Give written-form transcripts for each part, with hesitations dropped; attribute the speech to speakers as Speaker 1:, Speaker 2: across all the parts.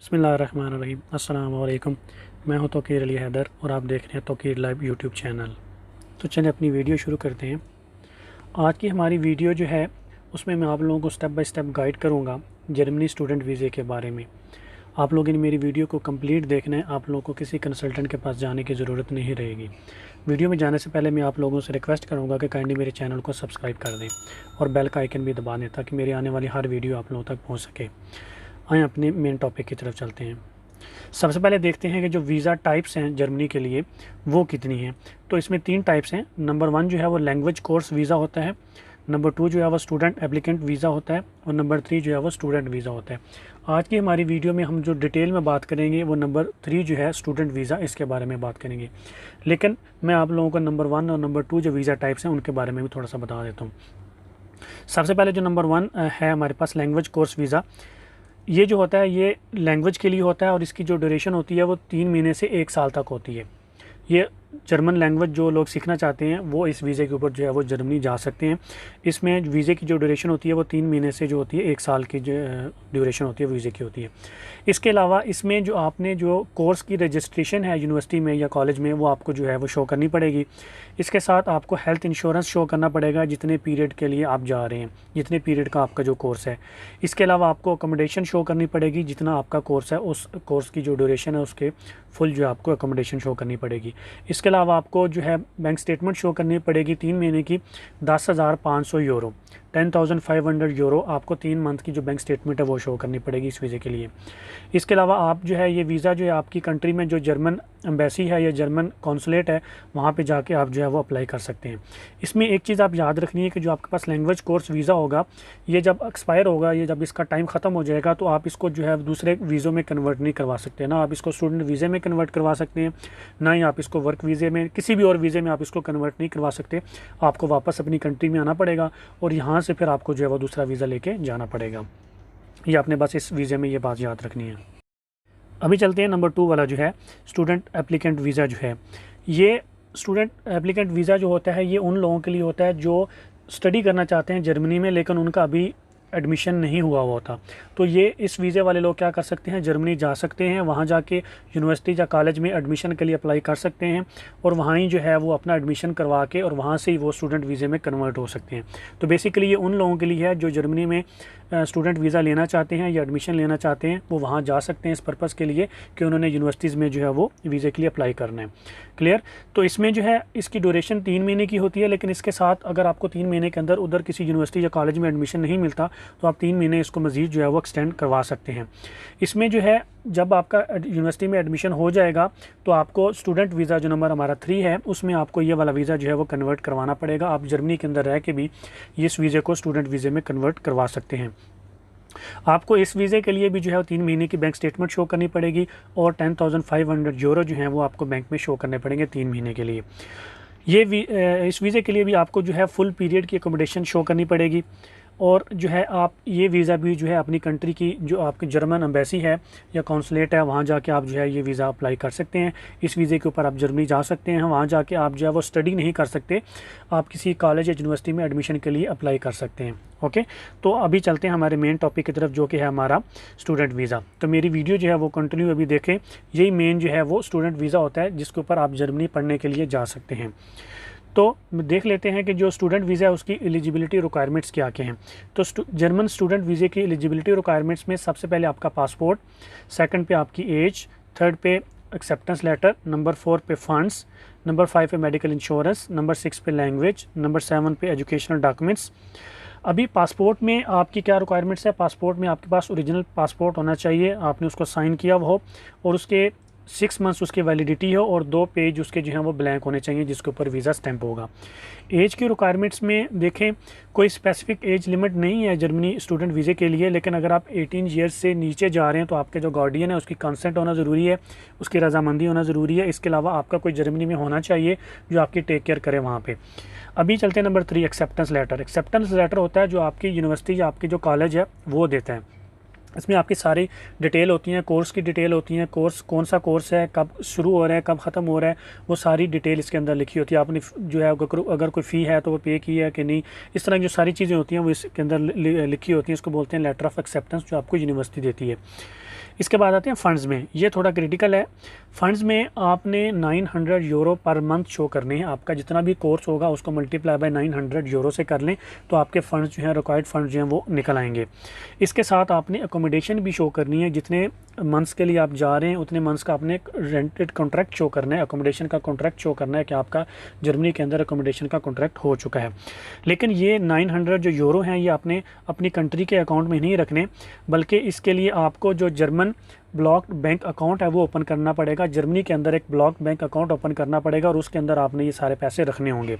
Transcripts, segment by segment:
Speaker 1: बिस्मिल्लाहिर्रहमानिर्रहीम। अस्सलाम वालेकुम। मैं हूं तौकीर अली हैदर और आप देख रहे हैं तौकीर लाइव यूट्यूब चैनल। तो चलिए अपनी वीडियो शुरू करते हैं। आज की हमारी वीडियो जो है उसमें मैं आप लोगों को स्टेप बाय स्टेप गाइड करूंगा जर्मनी स्टूडेंट वीज़े के बारे में। आप लोगों ने मेरी वीडियो को कंप्लीट देखना है, आप लोगों को किसी कंसल्टेंट के पास जाने की ज़रूरत नहीं रहेगी। वीडियो में जाने से पहले मैं आप लोगों से रिक्वेस्ट करूंगा कि काइंडली मेरे चैनल को सब्सक्राइब कर दें और बेल का आइकन भी दबा दें ताकि मेरी आने वाली हर वीडियो आप लोगों तक पहुँच सके। आए अपने मेन टॉपिक की तरफ चलते हैं। सबसे पहले देखते हैं कि जो वीज़ा टाइप्स हैं जर्मनी के लिए वो कितनी हैं। तो इसमें 3 टाइप्स हैं। नंबर 1 जो है वो लैंग्वेज कोर्स वीज़ा होता है, नंबर 2 जो है वो स्टूडेंट एप्लीकेंट वीज़ा होता है और नंबर 3 जो है वो स्टूडेंट वीज़ा होता है। आज की हमारी वीडियो में हम जो डिटेल में बात करेंगे वो नंबर 3 जो है स्टूडेंट वीज़ा, इसके बारे में बात करेंगे। लेकिन मैं आप लोगों को नंबर 1 और नंबर 2 जो वीज़ा टाइप्स हैं उनके बारे में भी थोड़ा सा बता देता हूँ। सबसे पहले जो नंबर 1 है हमारे पास लैंग्वेज कोर्स वीज़ा। ये जो होता है ये लैंग्वेज के लिए होता है और इसकी जो ड्यूरेशन होती है वो 3 महीने से 1 साल तक होती है। ये जर्मन लैंग्वेज जो लोग सीखना चाहते हैं वो इस वीज़े के ऊपर जो है वो जर्मनी जा सकते हैं। इसमें वीज़े की जो ड्यूरेशन होती है वो 3 महीने से जो होती है 1 साल की जो ड्यूरेशन होती है वीज़े की होती है। इसके अलावा इसमें जो आपने जो कोर्स की रजिस्ट्रेशन है यूनिवर्सिटी में या कॉलेज में वो आपको जो है वो शो करनी पड़ेगी। इसके साथ आपको हेल्थ इंश्योरेंस शो करना पड़ेगा जितने पीरियड के लिए आप जा रहे हैं, जितने पीरियड का आपका जो कोर्स है। इसके अलावा आपको अकोमोडेशन शो करनी पड़ेगी, जितना आपका कोर्स है उस कोर्स की जो ड्यूरेशन है उसके फुल जो आपको अकोमोडेशन शो करनी पड़ेगी। इसके अलावा आपको जो है बैंक स्टेटमेंट शो करनी पड़ेगी 3 महीने की 10,500 यूरो, 10,500 यूरो आपको 3 मंथ की जो बैंक स्टेटमेंट है वो शो करनी पड़ेगी इस वीज़े के लिए। इसके अलावा आप जो है ये वीज़ा जो है आपकी कंट्री में जो जर्मन एम्बेसी है या जर्मन कॉन्सुलेट है वहाँ पे जाके आप जो है वो अप्लाई कर सकते हैं। इसमें एक चीज़ आप याद रखनी है कि जो आपके पास लैंग्वेज कोर्स वीज़ा होगा ये जब एक्सपायर होगा, ये जब इसका टाइम ख़त्म हो जाएगा तो आप इसको जो है दूसरे वीज़ों में कन्वर्ट नहीं करवा सकते। ना आप इसको स्टूडेंट वीज़े में कन्वर्ट करवा सकते हैं, ना ही आप इसको वर्क वीज़े में, किसी भी और वीज़े में आप इसको कन्वर्ट नहीं करवा सकते। आपको वापस अपनी कंट्री में आना पड़ेगा और यहाँ से फिर आपको जो है वो दूसरा वीज़ा लेके जाना पड़ेगा। ये आपने बस इस वीज़े में ये बात याद रखनी है। अभी चलते हैं नंबर 2 वाला जो है स्टूडेंट एप्लीकेंट वीज़ा जो है। ये स्टूडेंट एप्लीकेंट वीज़ा जो होता है ये उन लोगों के लिए होता है जो स्टडी करना चाहते हैं जर्मनी में लेकिन उनका अभी एडमिशन नहीं हुआ था। तो ये इस वीज़े वाले लोग क्या कर सकते हैं, जर्मनी जा सकते हैं, वहाँ जाके यूनिवर्सिटी या कॉलेज में एडमिशन के लिए अप्लाई कर सकते हैं और वहाँ ही जो है वो अपना एडमिशन करवा के और वहाँ से ही वो स्टूडेंट वीज़े में कन्वर्ट हो सकते हैं। तो बेसिकली ये उन लोगों के लिए है जो जर्मनी में स्टूडेंट वीज़ा लेना चाहते हैं या एडमिशन लेना चाहते हैं, वो वहाँ जा सकते हैं इस पर्पज़ के लिए कि उन्होंने यूनिवर्सिटीज़ में जो है वो वीज़े के लिए अप्लाई करना है। क्लियर। तो इसमें जो है इसकी ड्यूरेशन 3 महीने की होती है, लेकिन इसके साथ अगर आपको 3 महीने के अंदर उधर किसी यूनिवर्सिटी या कॉलेज में एडमिशन नहीं मिलता तो आप 3 महीने इसको मज़ीद जो है वो एक्सटेंड करवा सकते हैं। इसमें जो है जब आपका यूनिवर्सिटी में एडमिशन हो जाएगा तो आपको स्टूडेंट वीज़ा जो नंबर हमारा 3 है उसमें आपको ये वाला वीज़ा जो है वो कन्वर्ट करवाना पड़ेगा। आप जर्मनी के अंदर रह के भी इस वीज़े को स्टूडेंट वीज़े में कन्वर्ट करवा सकते हैं। आपको इस वीज़े के लिए भी जो है 3 महीने की बैंक स्टेटमेंट शो करनी पड़ेगी और 10,500 यूरो जो है वो आपको बैंक में शो करने पड़ेंगे 3 महीने के लिए। इस वीज़े के लिए भी आपको जो है फुल पीरियड की अकोमोडेशन शो करनी पड़ेगी और जो है आप ये वीज़ा भी जो है अपनी कंट्री की जो आपकी जर्मन एम्बेसी है या कॉन्सुलेट है वहाँ जाके आप जो है ये वीज़ा अप्लाई कर सकते हैं। इस वीज़े के ऊपर आप जर्मनी जा सकते हैं, वहाँ जाके आप जो है वो स्टडी नहीं कर सकते, आप किसी कॉलेज या यूनिवर्सिटी में एडमिशन के लिए अप्लाई कर सकते हैं। ओके, तो अभी चलते हैं हमारे मेन टॉपिक की तरफ जो कि है हमारा स्टूडेंट वीज़ा। तो मेरी वीडियो जो है वो कंटिन्यू अभी देखें, यही मेन जो है वो स्टूडेंट वीज़ा होता है जिसके ऊपर आप जर्मनी पढ़ने के लिए जा सकते हैं। तो देख लेते हैं कि जो स्टूडेंट वीज़ा है उसकी एलिजिबिलिटी रिक्वायरमेंट्स क्या क्या हैं। तो जर्मन स्टूडेंट वीज़े की एलिजिबिलिटी रिक्वायरमेंट्स में सबसे पहले आपका पासपोर्ट, सेकंड पे आपकी एज, थर्ड पे एक्सेप्टेंस लेटर, नंबर 4 पे फंड्स, नंबर 5 पे मेडिकल इंश्योरेंस, नंबर 6 पे लैंग्वेज, नंबर 7 पे एजुकेशनल डॉक्यूमेंट्स। अभी पासपोर्ट में आपकी क्या रिक्वायरमेंट्स है, पासपोर्ट में आपके पास ओरिजिनल पासपोर्ट होना चाहिए, आपने उसको साइन किया हुआ हो और उसके 6 मंथ्स उसकी वैलिडिटी हो और 2 पेज उसके जो हैं वो ब्लैंक होने चाहिए जिसके ऊपर वीज़ा स्टैंप होगा। एज की रिक्वायरमेंट्स में देखें कोई स्पेसिफिक एज लिमिट नहीं है जर्मनी स्टूडेंट वीज़े के लिए, लेकिन अगर आप 18 ईयर्स से नीचे जा रहे हैं तो आपके जो गार्डियन है उसकी कंसेंट होना ज़रूरी है, उसकी रजामंदी होना ज़रूरी है। इसके अलावा आपका कोई जर्मनी में होना चाहिए जो आपकी टेक केयर करे वहाँ पर। अभी चलते हैं number 3 acceptance letter. Acceptance letter होता है जो आपकी यूनिवर्सिटी या आपकी जो कॉलेज है वो देता है। इसमें आपकी सारी डिटेल होती हैं, कोर्स की डिटेल होती हैं, कोर्स कौन सा कोर्स है, कब शुरू हो रहा है, कब ख़त्म हो रहा है, वो सारी डिटेल इसके अंदर लिखी होती है। आपने जो है अगर कोई फ़ी है तो वो पे की है कि नहीं, इस तरह की जो सारी चीज़ें होती हैं वो इसके अंदर लिखी होती हैं। इसको बोलते हैं लेटर ऑफ एक्सेप्टेंस जो आपको यूनिवर्सिटी देती है। इसके बाद आते हैं फ़ंड्स में, ये थोड़ा क्रिटिकल है। फ़ंड्स में आपने 900 यूरो पर मंथ शो करने हैं। आपका जितना भी कोर्स होगा उसको मल्टीप्लाई बाय 900 यूरो से कर लें तो आपके फ़ंड्स जो हैं, रिक्वायर्ड फ़ंड्स जो हैं वो निकल आएंगे। इसके साथ आपने अकोमोडेशन भी शो करनी है, जितने मंथ्स के लिए आप जा रहे हैं उतने मंथ्स का आपने रेंटेड कॉन्ट्रैक्ट शो करना है, अकोमोडेशन का कॉन्ट्रैक्ट शो करना है कि आपका जर्मनी के अंदर अकोमोडेशन का कॉन्ट्रैक्ट हो चुका है। लेकिन ये 900 जो यूरो हैं ये आपने अपनी कंट्री के अकाउंट में नहीं रखने, बल्कि इसके लिए आपको जो जर्मन ब्लॉक बैंक अकाउंट है वो ओपन करना पड़ेगा। जर्मनी के अंदर एक ब्लॉक बैंक अकाउंट ओपन करना पड़ेगा और उसके अंदर आपने ये सारे पैसे रखने होंगे।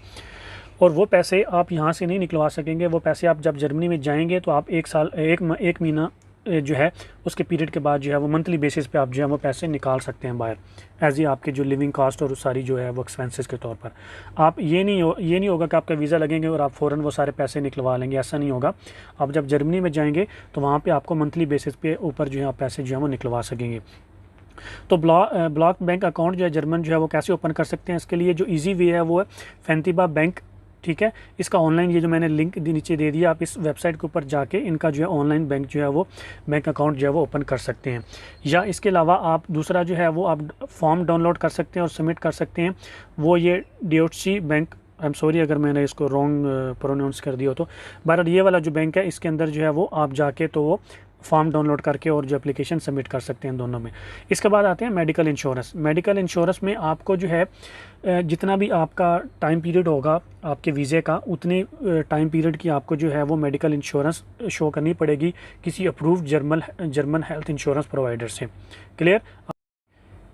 Speaker 1: और वो पैसे आप यहाँ से नहीं निकलवा सकेंगे। वो पैसे आप जब जर्मनी में जाएंगे तो आप एक महीना जो है उसके पीरियड के बाद जो है वो मंथली बेसिस पे आप जो है वो पैसे निकाल सकते हैं बाहर, एज ये आपके जो लिविंग कॉस्ट और सारी जो है वो एक्सपेंसेस के तौर पर। आप ये नहीं होगा कि आपका वीज़ा लगेंगे और आप फ़ौरन वो सारे पैसे निकलवा लेंगे, ऐसा नहीं होगा। आप जब जर्मनी में जाएंगे तो वहाँ पे आपको मंथली बेसिस पे ऊपर जो है आप पैसे जो है वो निकलवा सकेंगे। तो ब्लॉक बैंक अकाउंट जो है जर्मन जो है वो कैसे ओपन कर सकते हैं, इसके लिए जो ईजी वे है वो है फैंतिबा बैंक। ठीक है, इसका ऑनलाइन ये जो मैंने लिंक नीचे दे दिया, आप इस वेबसाइट के ऊपर जाके इनका जो है ऑनलाइन बैंक जो है वो बैंक अकाउंट जो है वो ओपन कर सकते हैं। या इसके अलावा आप दूसरा जो है वो आप फॉर्म डाउनलोड कर सकते हैं और सबमिट कर सकते हैं। वो ये DHC bank, I am sorry अगर मैंने इसको रॉन्ग प्रोनाउंस कर दिया हो तो, बहरहाल ये वाला जो बैंक है इसके अंदर जो है वो आप जाके तो वो फॉर्म डाउनलोड करके और जो एप्लीकेशन सबमिट कर सकते हैं दोनों में। इसके बाद आते हैं मेडिकल इंश्योरेंस। मेडिकल इंश्योरेंस में आपको जो है जितना भी आपका टाइम पीरियड होगा आपके वीज़े का, उतने टाइम पीरियड की आपको जो है वो मेडिकल इंश्योरेंस शो करनी पड़ेगी किसी approved German health insurance provider से। क्लियर।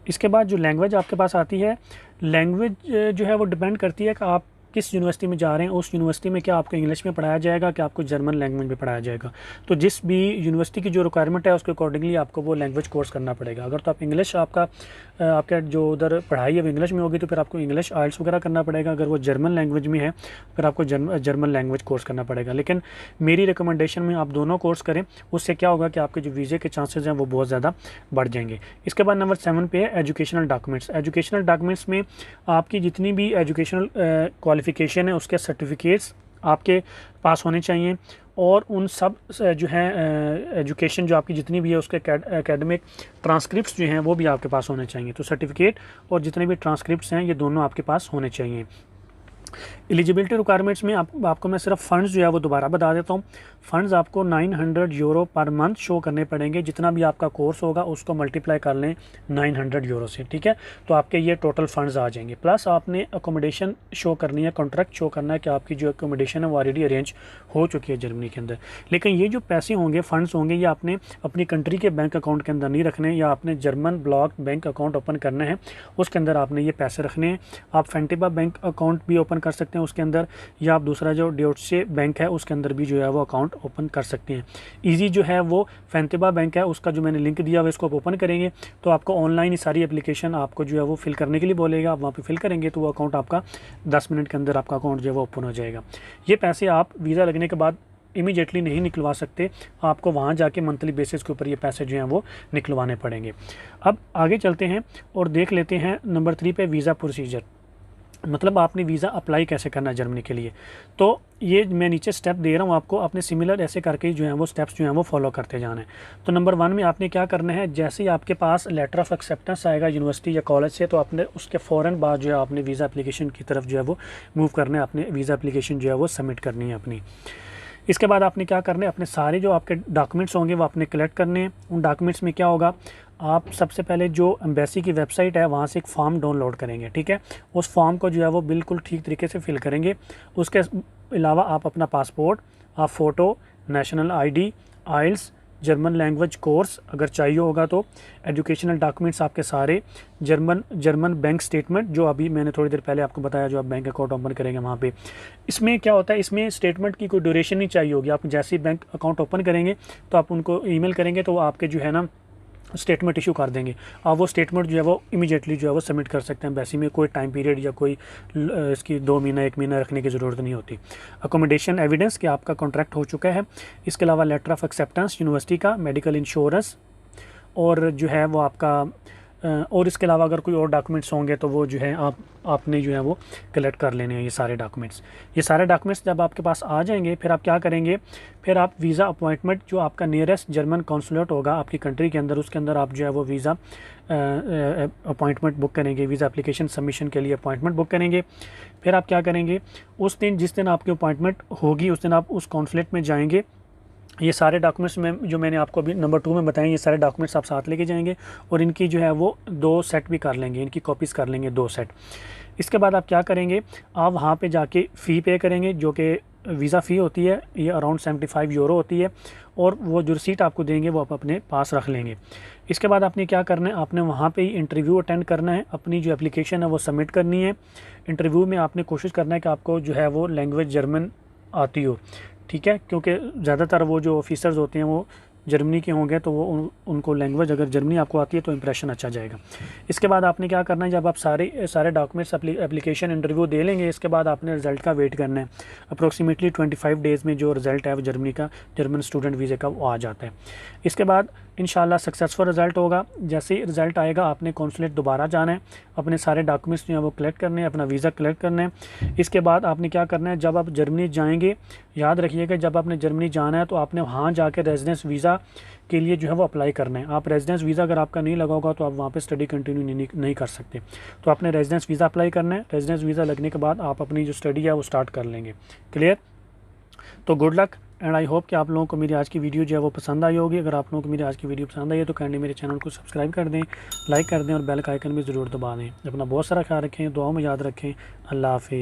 Speaker 1: इसके बाद जो लैंग्वेज आपके पास आती है, लैंग्वेज जो है वो डिपेंड करती है कि आप किस यूनिवर्सिटी में जा रहे हैं। उस यूनिवर्सिटी में क्या आपको इंग्लिश में पढ़ाया जाएगा, क्या आपको जर्मन लैंग्वेज में पढ़ाया जाएगा। तो जिस भी यूनिवर्सिटी की जो रिक्वायरमेंट है उसके अकॉर्डिंगली आपको वो लैंग्वेज कोर्स करना पड़ेगा। अगर तो आप इंग्लिश आपका जो उधर पढ़ाई है वो इंग्लिश में होगी तो फिर आपको इंग्लिश आइल्स वगैरह करना पड़ेगा। अगर वो जर्मन लैंग्वेज में है फिर आपको जर्मन लैंग्वेज कोर्स करना पड़ेगा। लेकिन मेरी रिकमेंडेशन में आप दोनों कोर्स करें, उससे क्या होगा कि आपके जो वीज़े के चांसेस हैं वो बहुत ज़्यादा बढ़ जाएंगे। इसके बाद नंबर 7 पे है एजुकेशनल डॉक्यूमेंट्स। एजुकेशनल डॉक्यूमेंट्स में आपकी जितनी भी एजुकेशनल क्वालिफ़िकेशन है उसके सर्टिफिकेट्स आपके पास होने चाहिए और उन सब जो हैं एजुकेशन जो आपकी जितनी भी है उसके एकेडमिक ट्रांसक्रिप्ट्स जो हैं वो भी आपके पास होने चाहिए। तो सर्टिफिकेट और जितने भी ट्रांसक्रिप्ट्स हैं ये दोनों आपके पास होने चाहिए। एलिजिबिलिटी रिक्वायरमेंट्स में आपको मैं सिर्फ फ़ंड्स जो है वो दोबारा बता देता हूँ। फ़ंड्स आपको 900 यूरो पर मंथ शो करने पड़ेंगे। जितना भी आपका कोर्स होगा उसको मल्टीप्लाई कर लें 900 यूरो से, ठीक है, तो आपके ये टोटल फ़ंड्स आ जाएंगे। प्लस आपने अकोमोडेशन शो करनी है, कॉन्ट्रैक्ट शो करना है कि आपकी जो अकोमोडेशन है वो ऑलरेडी अरेंज हो चुकी है जर्मनी के अंदर। लेकिन ये जो पैसे होंगे, फ़ंड्स होंगे, ये आपने अपनी कंट्री के बैंक अकाउंट के अंदर नहीं रखने, या आपने German block bank account open करना है उसके अंदर आपने ये पैसे रखने हैं। आप फैंटिबा बैंक अकाउंट भी ओपन कर सकते हैं उसके अंदर, या आप दूसरा जो DHC बैंक है उसके अंदर भी जो है वो अकाउंट ओपन कर सकते हैं। ईजी जो है वो फैंतिबा बैंक है, उसका जो मैंने लिंक दिया हुआ इसको आप ओपन करेंगे तो आपको ऑनलाइन ही सारी एप्लीकेशन आपको जो है वो फिल करने के लिए बोलेगा। आप वहाँ पे फिल करेंगे तो वो अकाउंट आपका 10 मिनट के अंदर आपका अकाउंट जो है वो ओपन हो जाएगा। ये पैसे आप वीज़ा लगने के बाद इमीडिएटली नहीं निकलवा सकते, आपको वहाँ जाके मंथली बेसिस के ऊपर ये पैसे जो हैं वो निकलवाने पड़ेंगे। अब आगे चलते हैं और देख लेते हैं नंबर 3 पे वीज़ा प्रोसीजर, मतलब आपने वीज़ा अप्लाई कैसे करना है जर्मनी के लिए। तो ये मैं नीचे स्टेप दे रहा हूँ आपको, आपने सिमिलर ऐसे करके जो है वो स्टेप्स जो हैं वो फॉलो करते जाना है। तो नंबर 1 में आपने क्या करना है, जैसे ही आपके पास लेटर ऑफ एक्सेप्टेंस आएगा यूनिवर्सिटी या कॉलेज से, तो आपने उसके फ़ौरन बाद जो है आपने वीज़ा एप्लीकेशन की तरफ जो है वो मूव करना है, अपने वीज़ा एप्लीकेशन जो है वो सबमिट करनी है अपनी। इसके बाद आपने क्या करना है, अपने सारे जो आपके डॉक्यूमेंट्स होंगे वो आपने कलेक्ट करने हैं। उन डॉक्यूमेंट्स में क्या होगा, आप सबसे पहले जो एम्बेसी की वेबसाइट है वहाँ से एक फॉर्म डाउनलोड करेंगे, ठीक है। उस फॉर्म को जो है वो बिल्कुल ठीक तरीके से फिल करेंगे। उसके अलावा आप अपना पासपोर्ट, आप फ़ोटो, नेशनल ID, आइल्स, जर्मन लैंग्वेज कोर्स अगर चाहिए होगा तो, एजुकेशनल डॉक्यूमेंट्स आपके सारे, जर्मन बैंक स्टेटमेंट जो अभी मैंने थोड़ी देर पहले आपको बताया जो आप बैंक अकाउंट ओपन करेंगे वहाँ पे। इसमें क्या होता है, इसमें स्टेटमेंट की कोई ड्यूरेशन नहीं चाहिए होगी। आप जैसे ही बैंक अकाउंट ओपन करेंगे तो आप उनको ईमेल करेंगे तो आपके जो है ना स्टेटमेंट इशू कर देंगे। आप वो स्टेटमेंट जो है वो इमीडिएटली जो है वो सबमिट कर सकते हैं। वैसे में कोई टाइम पीरियड या कोई इसकी 2 महीना 1 महीना रखने की ज़रूरत नहीं होती। अकोमोडेशन एविडेंस कि आपका कॉन्ट्रैक्ट हो चुका है। इसके अलावा लेटर ऑफ एक्सेप्टेंस यूनिवर्सिटी का, मेडिकल इंश्योरेंस, और जो है वो आपका और इसके अलावा अगर कोई और डॉक्यूमेंट्स होंगे तो वो जो है आपने जो है वो कलेक्ट कर लेने हैं ये सारे डॉक्यूमेंट्स। ये सारे डॉक्यूमेंट्स जब आपके पास आ जाएंगे फिर आप क्या करेंगे, फिर आप वीज़ा अपॉइंटमेंट जो आपका नियरेस्ट जर्मन कॉन्सुलेट होगा आपकी कंट्री के अंदर, उसके अंदर आप जो है वो वीज़ा अपॉइंटमेंट बुक करेंगे, वीज़ा एप्लीकेशन सबमिशन के लिए अपॉइंटमेंट बुक करेंगे। फिर आप क्या करेंगे, उस दिन जिस दिन आपकी अपॉइंटमेंट होगी उस दिन आप उस कॉन्सुलेट में जाएंगे। ये सारे डॉक्यूमेंट्स में जो मैंने आपको अभी नंबर 2 में बताए, ये सारे डॉक्यूमेंट्स आप साथ लेके जाएंगे और इनकी जो है वो 2 सेट भी कर लेंगे, इनकी कॉपीज़ कर लेंगे 2 सेट। इसके बाद आप क्या करेंगे, आप वहाँ पे जाके फ़ी पे करेंगे जो कि वीज़ा फ़ी होती है, ये अराउंड 75 यूरो होती है, और वो जो रिसीट आपको देंगे वो आप अपने पास रख लेंगे। इसके बाद आपने क्या करना है, आपने वहाँ पे ही इंटरव्यू अटेंड करना है, अपनी जो एप्लीकेशन है वो सबमिट करनी है। इंटरव्यू में आपने कोशिश करना है कि आपको जो है वो लैंग्वेज जर्मन आती हो, ठीक है, क्योंकि ज़्यादातर वो जो ऑफिसर्स होते हैं वो जर्मनी के होंगे, तो वो उनको लैंग्वेज अगर जर्मनी आपको आती है तो इंप्रेशन अच्छा जाएगा। इसके बाद आपने क्या करना है, जब आप सारे डॉक्यूमेंट्स एप्लीकेशन इंटरव्यू दे लेंगे, इसके बाद आपने रिज़ल्ट का वेट करना है। अप्रोक्सीमेटली 25 डेज़ में जो रिज़ल्ट है वो जर्मनी का, जर्मन स्टूडेंट वीज़े का, वो आ जाता है। इसके बाद इंशाल्लाह सक्सेसफुल रिज़ल्ट होगा। जैसे ही रिज़ल्ट आएगा आपने कॉन्सुलेट दोबारा जाना है, अपने सारे डॉक्यूमेंट्स जो हैं वो कलेक्ट करने हैं, अपना वीज़ा कलेक्ट करना है। इसके बाद आपने क्या करना है, जब आप जर्मनी जाएंगे, याद रखिएगा जब आपने जर्मनी जाना है तो आपने वहाँ जाके रेजिडेंस वीज़ा के लिए जो है वो अप्लाई करना है। आप रेजिडेंस वीज़ा अगर आपका नहीं लगा होगा तो आप वहाँ पे स्टडी कंटिन्यू नहीं कर सकते, तो आपने रेजिडेंस वीज़ा अप्लाई करना है। रेजिडेंस वीज़ा लगने के बाद आप अपनी जो स्टडी है वो स्टार्ट कर लेंगे। क्लियर? तो good luck and I hope कि आप लोगों को मेरी आज की वीडियो जो है वो पसंद आई होगी। अगर आप लोगों को मेरी आज की वीडियो पसंद आई है तो काइंडली मेरे चैनल को सब्सक्राइब कर दें, लाइक कर दें और बेल का आइकन भी ज़रूर दबा दें। अपना बहुत सारा ख्याल रखें, दुआओं में याद रखें। अल्लाह हाफिज़।